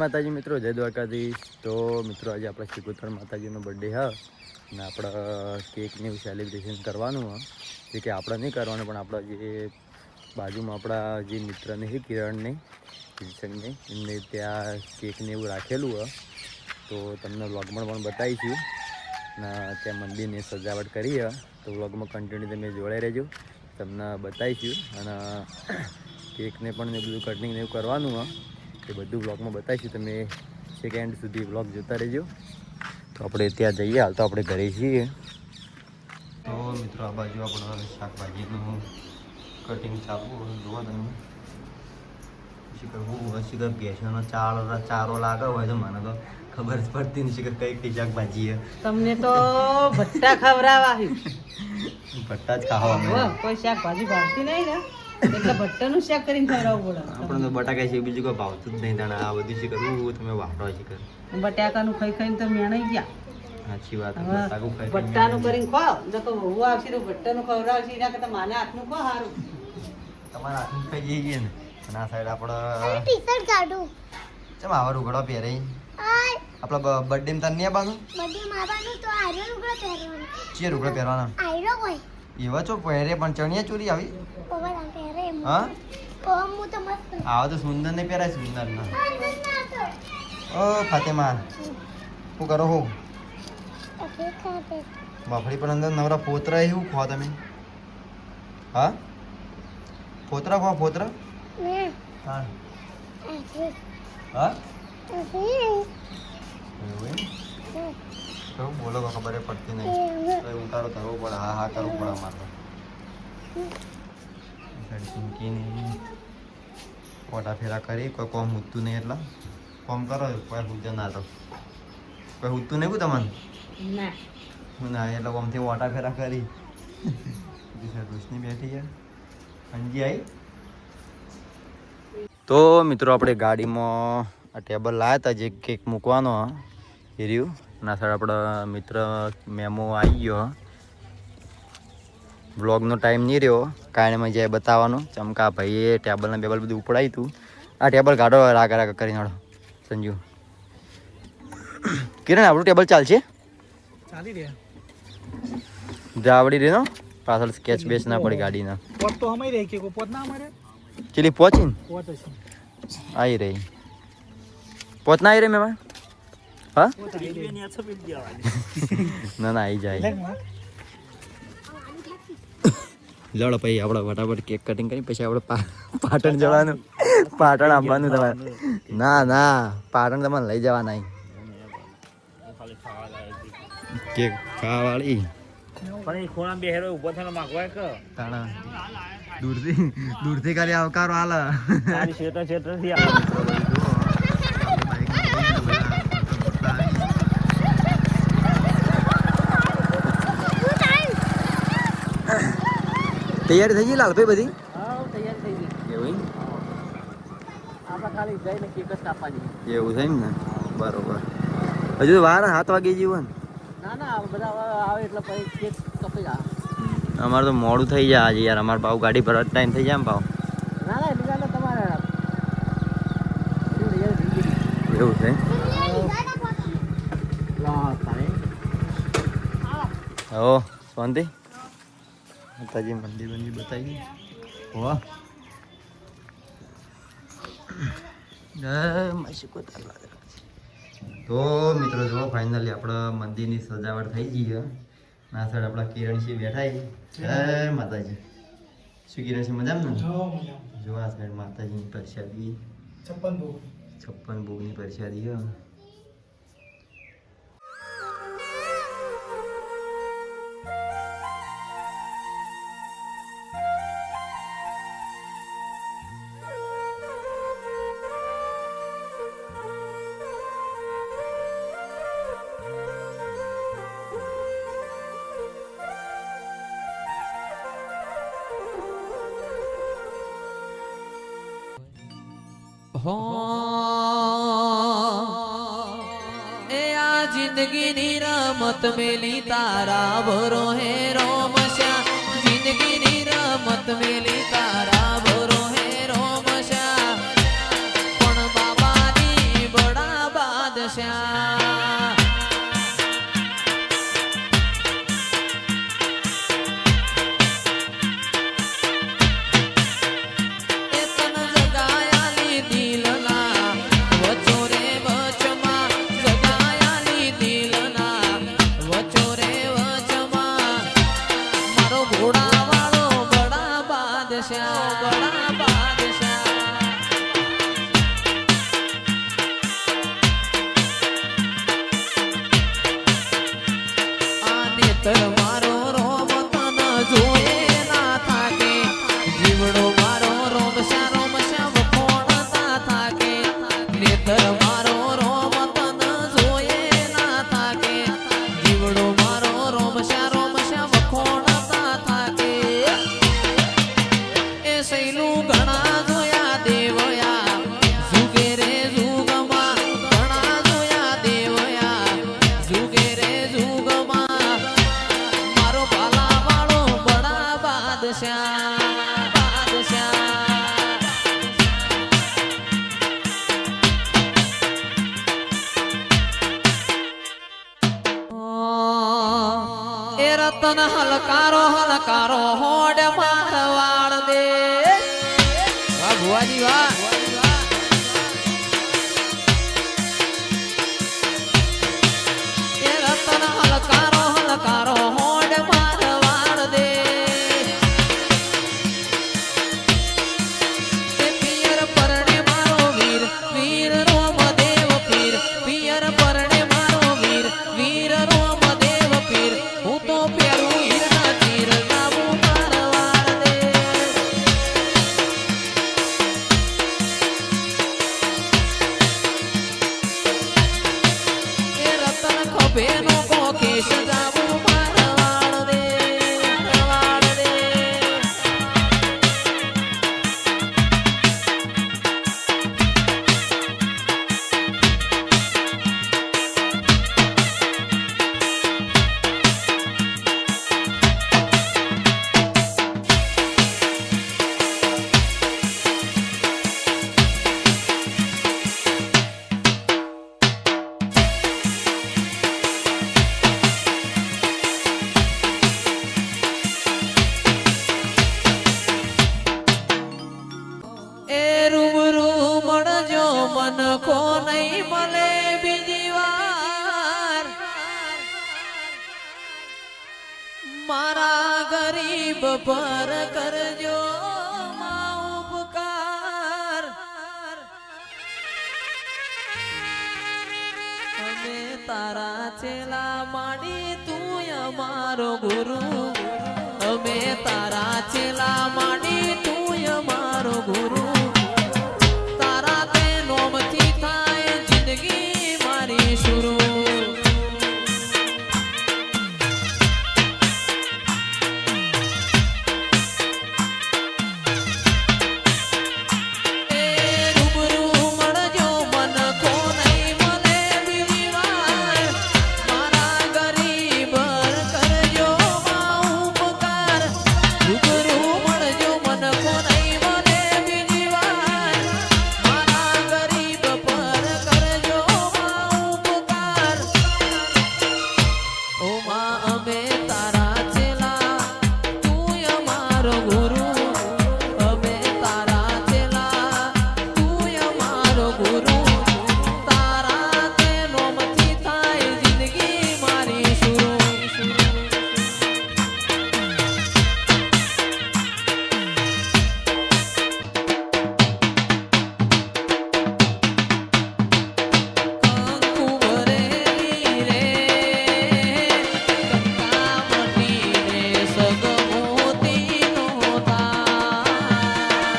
માતાજી મિત્રો, જય દ્વારકાધીશ. તો મિત્રો આજે આપણે શિકોતર માતાજીનો બર્થડે હા અને આપણે કેકને એવું સેલિબ્રેશન કરવાનું હોય, જે કે આપણે નહીં કરવાનું પણ આપણા જે બાજુમાં આપણા જે મિત્રને છે કિરણને કિશનને એમને ત્યાં કેકને એવું રાખેલું હોય, તો તમને વ્લોગમાં પણ બતાવીશું. અને ત્યાં મંદિરની સજાવટ કરી હોય તો વ્લોગમાં કન્ટિન્યુ તમે જોડાઈ રહેજો, તમને બતાવીશું. અને કેકને પણ બધું કટિંગ ને એવું કરવાનું હોય એ બધું વ્લોગમાં બતાવીશું. તમે સેકન્ડ સુધી વ્લોગ જોતા રહેજો. તો આપણે ત્યાં જઈએ. હાલ તો આપણે ઘરે છીએ. તો મિત્રો આ બાજુ આપણે શાકભાજીનું કટિંગ ચાલુ જોવા તમે પછી કરવું પછી તો ભેંસોનો ચારો લાગે હોય તો મને તો ખબર જ પડતી નથી કે કઈ કઈ શાકભાજી છે. તમને તો ભટ્ટા ખવડાવવા ભટ્ટા જ ખાવા કોઈ શાકભાજી ભાવતી નહીં ને એટલે ભટ્ટાનું શાક કરીને ખવડાવવું પડે. આપણે તો બટાકા છે બીજું કોઈ ભાવતું જ નહીં. તાણે આ બધું છે કરવું તમે વાપરો છે કર બટાકાનું ખાઈ ખાઈને તો મેણાઈ ગયા. સાચી વાત. ભટ્ટાનું કરીને ખાવ જો તો બહુ આવશે તો ભટ્ટાનું ખવડાવશે એના કરતા માને હાથનું ખો સારું. તમારા હાથનું ખાઈ જઈએ ને. અને આ સાઈડ આપણે ટી-શર્ટ કાઢું ચમ આવા રૂગડો પહેરે આપણા બર્થડે માં તને નહીં આવવાનું? બર્થડે મારવાનું તો આયરો લુગડો પહેરવાનો. ચે રૂગડો પહેરવાના? આયરો કોઈ એવા છો પહેરે પણ ચણિયા ચોરી આવી ઓવર પહેરે એમ. હા હું તો મસ્ત આવા તો સુંદર ને પહેરાય. સુંદર ના ઓ ફાતેમા શું કરો હો? બાફડી પણ અંદર નવરા પોતરા એવું ખો તમે? હા પોતરા ખો પોતરા? હા હા એવું એમ બોલો ખબર પડતી નહીં. ઉતારો કરવો પડે. હા હા કરવું પડે અમારે ચીમકીને પોટા ફેરા કરી. કોઈ કોમ ઉઠતું નહીં એટલા કોમ કરો. કોઈ હુજ્જ ના તો કોઈ ઉઠતું નહીં તમને ના એટલે આમથી ઓટા ફેરા કરી. રોશની બેઠી છે. અંજી આવી. તો મિત્રો આપણે ગાડીમાં આ ટેબલ લાવ્યા હતા જે કેક મૂકવાનો એ રહ્યું. ના સર આપણા મિત્ર મેમો આવી ગયો. વ્લોગનો ટાઈમ નહીં રહ્યો કારણમાં જાય બતાવવાનો. ચમકા ભાઈએ ટેબલને બેબલ બધું ઉપડાવ્યું હતું. આ ટેબલ કાઢો રાગ રાગ કરી નાડો સંજુ. કિરણ આપણું ટેબલ ચાલશે? ચાલી રહ્યા જાવડી રેનો પાછળ સ્કેચ બેચ ના પડી ગાડીના. પોત તો હમાઈ રહી કે પોત ના અમારે ચીલી પહોંચી ને પોત છે આવી રહી. પહોંચ ના આવી રહી મેં હા ના ના આવી જાય. લડો પછી આપણે ફટાફટ કેક કટિંગ કરી પછી આપણે પાટણ જવાનું. પાટણ આવવાનું તમારે? ના ના પાટણ તમારે લઈ જવાના. કેક ખાવાવાળી દૂરથી ખાલી આવકારો હાલ. તૈયારી થઈ ગઈ લાલભાઈ બધી? તૈયાર થઈ ગઈ. એવું આપણે ખાલી જઈને કેક જ કાપવાની. એવું છે એમ ને? બરોબર. હજુ વાર 7 વાગે જેવું ને? ના બધા આવે એટલે પછી કેક કપાઈ જાય. અમારે તો મોડું થઈ જાય આજે યાર. અમારે ભાવ ગાડી ભરવા ટાઈમ થઈ જાય ને ભાવ. ના એટલે તમારે એવું છે? હો શાંતિ. માતાજી મંદિર બતાવી. વાહ તો મિત્રો જુઓ ફાઇનલી આપણે મંદિરની સજાવટ થઈ ગઈ છે. ના સાઈડ આપણા કિરણસિંહ બેઠા. જય માતાજી. શું કિરણસિંહ મજામાં ને? જો આ સાઈડ માતાજીની પ્રસાદી 56 ભોગની પ્રસાદી છે. એ આ જિંદગીની રમત મેલી તારા ભરો હે રોમ શ્યા. જિંદગીની રમત મેલી તારા ભરો હે રોમ શ્યા. પણ બાબાની બડા બાદશાહ બડા બાદશાહ આ નેતર મારો રોમ તન જોયે ના થાકે જીવડો મારો રોમ શ્યા વખોણ ના થાકે નેતર મારો રોમ તન જોયે ના થાકે જીવડો મારો રોમ શ્યા વખોણ ના થાકે એ સૈલું ઘણા જોયા દેવયા જુગે રે જુગમાં ઘણા જોયા દેવયા જુગે રે જુગમાં મારો પાલા વાળો બડા બાદશાહ બાદશાહ એ રતન હલકારો હલકારો હોડ મારવાડ દે વાહ ભુવાજી વાહ એ રતન હલકારો હલકારો હોડ મારવાડ દે એ પિયર પરણે મારો વીર વીર રોમદેવ પીર પિયર પરણે મારો વીર વીર રોમદેવ પીર હું તો પહેરું હીરના ચીર લાવું મારવાડ દે એ રતન ખભે નો કોકેશ જાવું મારવાડ દે મારવાડ દે એ રૂબરૂ મળજો મન કો નહીં મળે બીજી વાર મારા ગરીબ પર કરજો માં ઉપકાર અમે તારા ચેલા માડી તું અમારો ગુરુ અમે તારા ચેલા માડી તું અમારો ગુરુ તારા તે નોમથી થાય જિંદગી મારી શુરુ એ રૂબરૂ મળજો મન કો નહીં મળે બીજી વાર મારા ગરીબ કરજો માં ઉપકાર રૂબરૂ મળજો મન કો નહીં મળે બીજી વાર મારા ગરીબ પર કરજો માં ઉપકાર ઓ માં અમે તારા ચેલા તું અમારો ગુરુ અમે તારા ચેલા તું અમારો ગુરુ તારા તે નોમથી થાય જિંદગી મારી શુરુ કંકુ ભરેલી રે કંકામટી રે સગમોતી નો તાર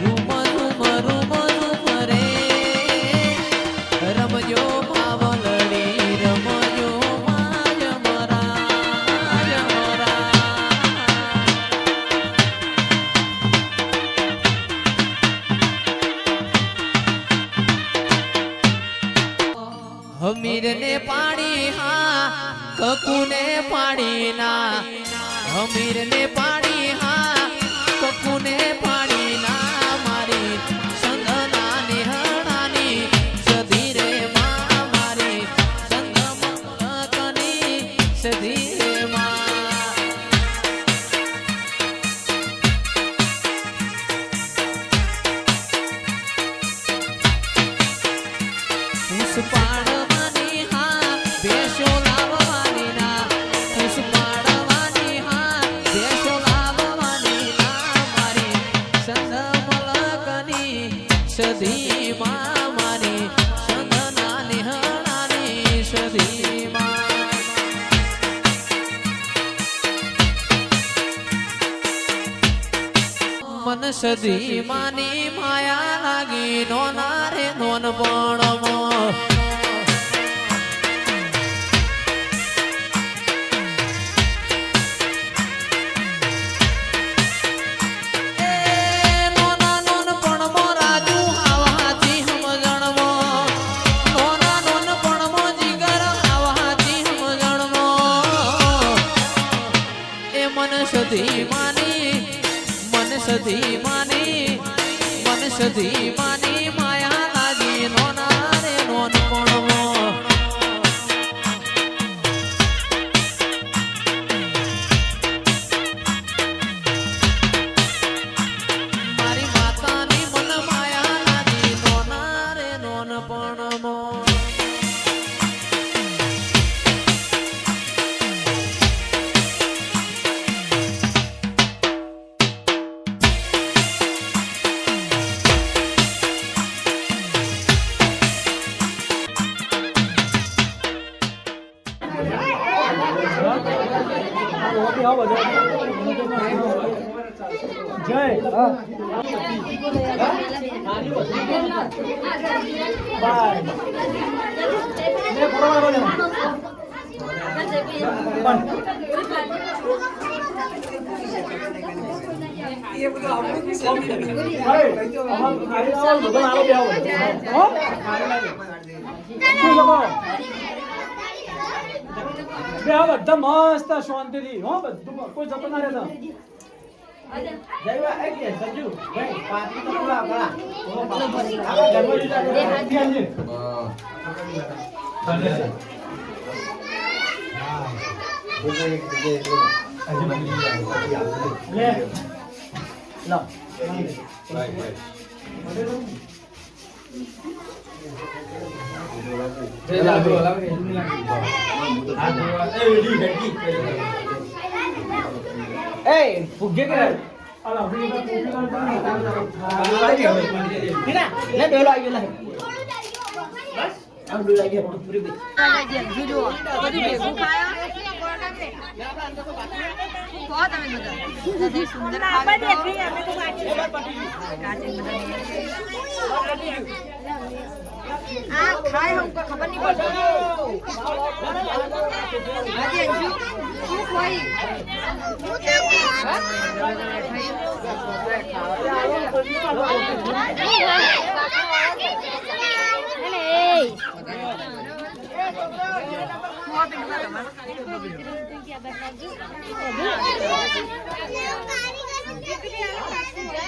રૂમ રૂમ રૂમ રૂમ રે રમજો માવલડી રમજો માજ મરા જમરા હમીર ને પાડી હા કકુને પાડી ના હમીર ને પાડી હા કકુને પાડી ના મારી સંગના નિહણાની સધી રે માં મારી સંગમકની સધી રે માં સદીમાં મારી સંધના નિહણાની સદીમાં મન સદીમાની માયા લાગી નોના રે નોનપણમાં સદી માની માયા લાગી નોના રે નોનપણમાં મારી માતાની મન માયા લાગી નોના રે નોનપણમાં બધા મસ્ત શાંતિથી હો બધું કોઈ જતો ના રહેતા ફુગે કરે खाए हमको खबर नहीं पड़ती अंजू तू खोई क्या